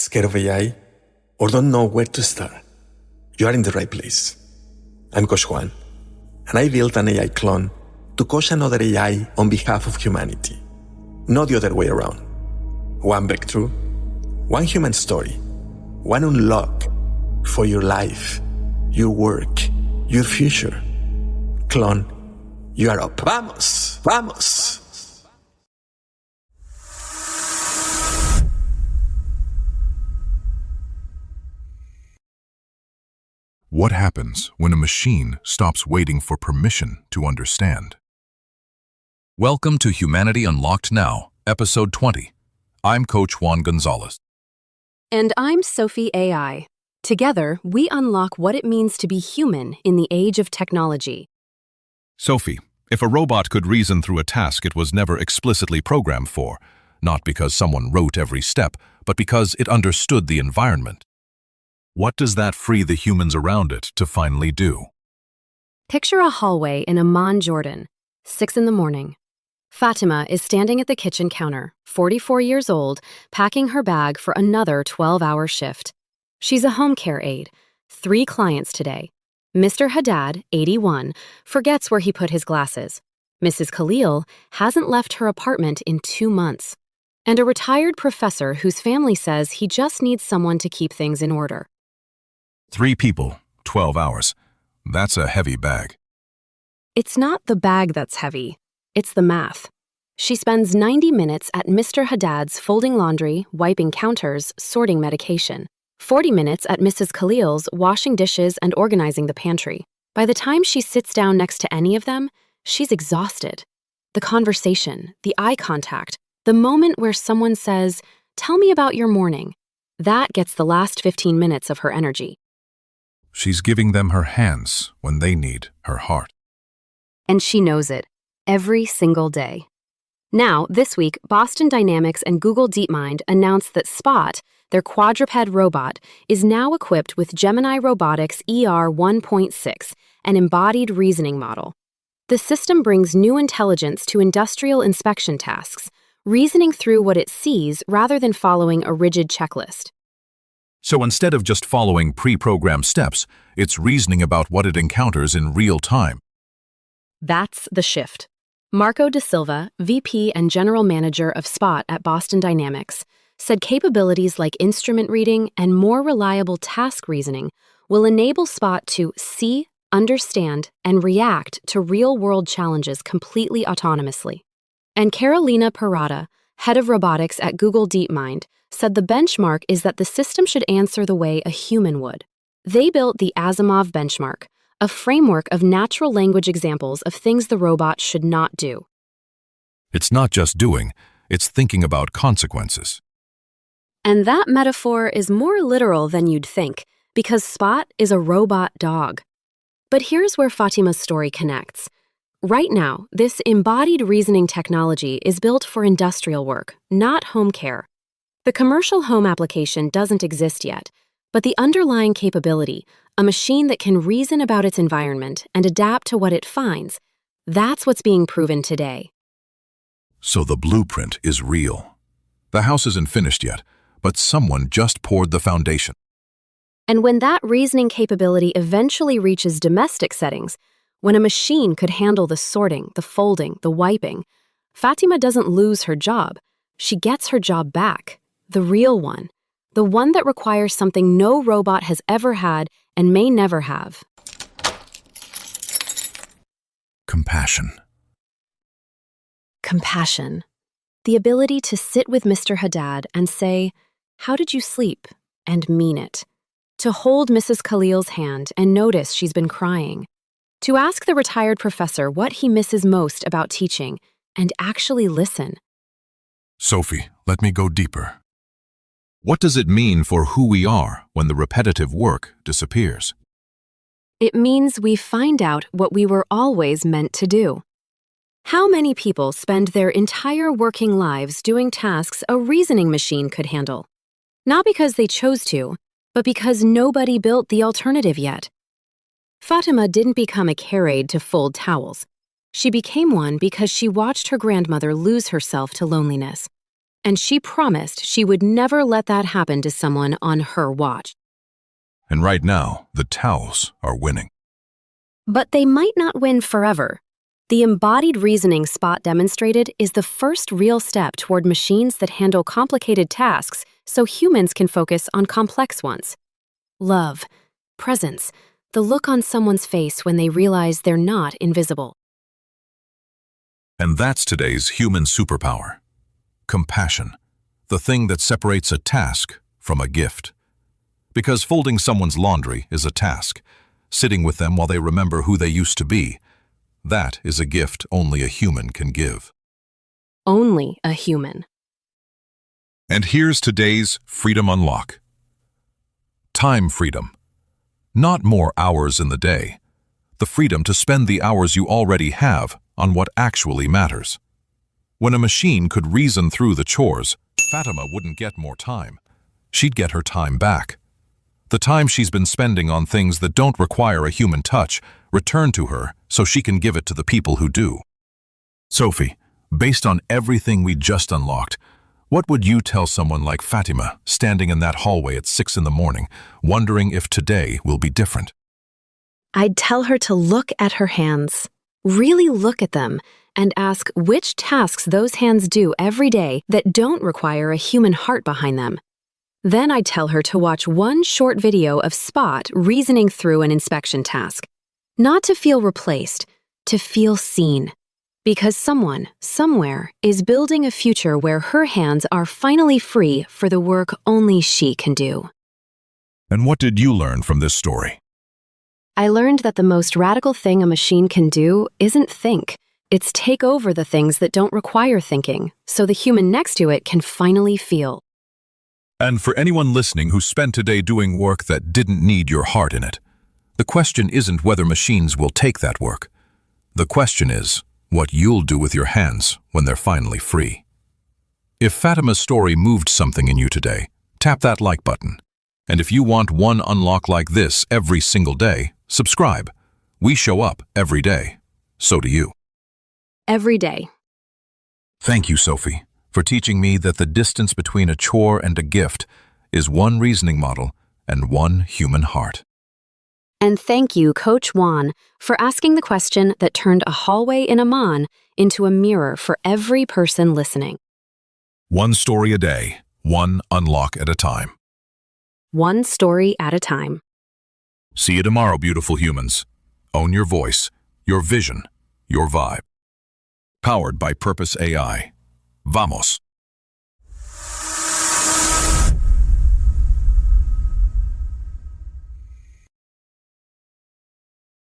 Scared of AI? Or don't know where to start? You are in the right place. I'm Coach Juan, and I built an AI clone to coach another AI on behalf of humanity, not the other way around. One breakthrough, one human story, one unlock for your life, your work, your future. Clone, you are up. Vamos, vamos. What happens when a machine stops waiting for permission to understand? Welcome to Humanity Unlocked Now, Episode 20. I'm Coach Juan Gonzalez. And I'm Sophie AI. Together, we unlock what it means to be human in the age of technology. Sophie, if a robot could reason through a task it was never explicitly programmed for, not because someone wrote every step, but because it understood the environment, what does that free the humans around it to finally do? Picture a hallway in Amman, Jordan, 6 a.m. Fatima is standing at the kitchen counter, 44 years old, packing her bag for another 12-hour shift. She's a home care aide. 3 clients today. Mr. Haddad, 81, forgets where he put his glasses. Mrs. Khalil hasn't left her apartment in 2 months. And a retired professor whose family says he just needs someone to keep things in order. 3 people, 12 hours. That's a heavy bag. It's not the bag that's heavy. It's the math. She spends 90 minutes at Mr. Haddad's folding laundry, wiping counters, sorting medication. 40 minutes at Mrs. Khalil's washing dishes and organizing the pantry. By the time she sits down next to any of them, she's exhausted. The conversation, the eye contact, the moment where someone says, "Tell me about your morning," that gets the last 15 minutes of her energy. She's giving them her hands when they need her heart. And she knows it, every single day. Now, this week, Boston Dynamics and Google DeepMind announced that Spot, their quadruped robot, is now equipped with Gemini Robotics ER 1.6, an embodied reasoning model. The system brings new intelligence to industrial inspection tasks, reasoning through what it sees rather than following a rigid checklist. So instead of just following pre-programmed steps, it's reasoning about what it encounters in real time. That's the shift. Marco Da Silva, VP and General Manager of Spot at Boston Dynamics, said capabilities like instrument reading and more reliable task reasoning will enable Spot to see, understand, and react to real-world challenges completely autonomously. And Carolina Parada, head of robotics at Google DeepMind, said the benchmark is that the system should answer the way a human would. They built the Asimov benchmark, a framework of natural language examples of things the robot should not do. It's not just doing, it's thinking about consequences. And that metaphor is more literal than you'd think, because Spot is a robot dog. But here's where Fatima's story connects. Right now, this embodied reasoning technology is built for industrial work, not home care. The commercial home application doesn't exist yet, but the underlying capability, a machine that can reason about its environment and adapt to what it finds, that's what's being proven today. So the blueprint is real. The house isn't finished yet, but someone just poured the foundation. And when that reasoning capability eventually reaches domestic settings, when a machine could handle the sorting, the folding, the wiping, Fatima doesn't lose her job. She gets her job back, the real one, the one that requires something no robot has ever had and may never have. Compassion. Compassion. The ability to sit with Mr. Haddad and say, "How did you sleep?" and mean it. To hold Mrs. Khalil's hand and notice she's been crying. To ask the retired professor what he misses most about teaching and actually listen. Sophie, let me go deeper. What does it mean for who we are when the repetitive work disappears? It means we find out what we were always meant to do. How many people spend their entire working lives doing tasks a reasoning machine could handle? Not because they chose to, but because nobody built the alternative yet. Fatima didn't become a care aide to fold towels. She became one because she watched her grandmother lose herself to loneliness. and she promised she would never let that happen to someone on her watch. And right now, the towels are winning. But they might not win forever. The embodied reasoning Spot demonstrated is the first real step toward machines that handle complicated tasks so humans can focus on complex ones. Love, presence, the look on someone's face when they realize they're not invisible. And that's today's human superpower. Compassion, the thing that separates a task from a gift. Because folding someone's laundry is a task, sitting with them while they remember who they used to be, that is a gift only a human can give. Only a human. And here's today's Freedom Unlock. Time freedom. Not more hours in the day. The freedom to spend the hours you already have on what actually matters. When a machine could reason through the chores, Fatima wouldn't get more time. She'd get her time back. The time she's been spending on things that don't require a human touch returned to her so she can give it to the people who do. Sophie, based on everything we just unlocked, what would you tell someone like Fatima standing in that hallway at 6 in the morning, wondering if today will be different? I'd tell her to look at her hands, really look at them, and ask which tasks those hands do every day that don't require a human heart behind them. Then I'd tell her to watch one short video of Spot reasoning through an inspection task. Not to feel replaced, to feel seen. Because someone, somewhere, is building a future where her hands are finally free for the work only she can do. And what did you learn from this story? I learned that the most radical thing a machine can do isn't think. It's take over the things that don't require thinking, so the human next to it can finally feel. And for anyone listening who spent today doing work that didn't need your heart in it, the question isn't whether machines will take that work. The question is what you'll do with your hands when they're finally free. If Fatima's story moved something in you today, tap that like button. And if you want one unlock like this every single day, subscribe. We show up every day. So do you. Every day. Thank you, Sophie, for teaching me that the distance between a chore and a gift is one reasoning model and one human heart. And thank you, Coach Juan, for asking the question that turned a hallway in Amman into a mirror for every person listening. One story a day, one unlock at a time. One story at a time. See you tomorrow, beautiful humans. Own your voice, your vision, your vibe. Powered by Purpose AI. Vamos.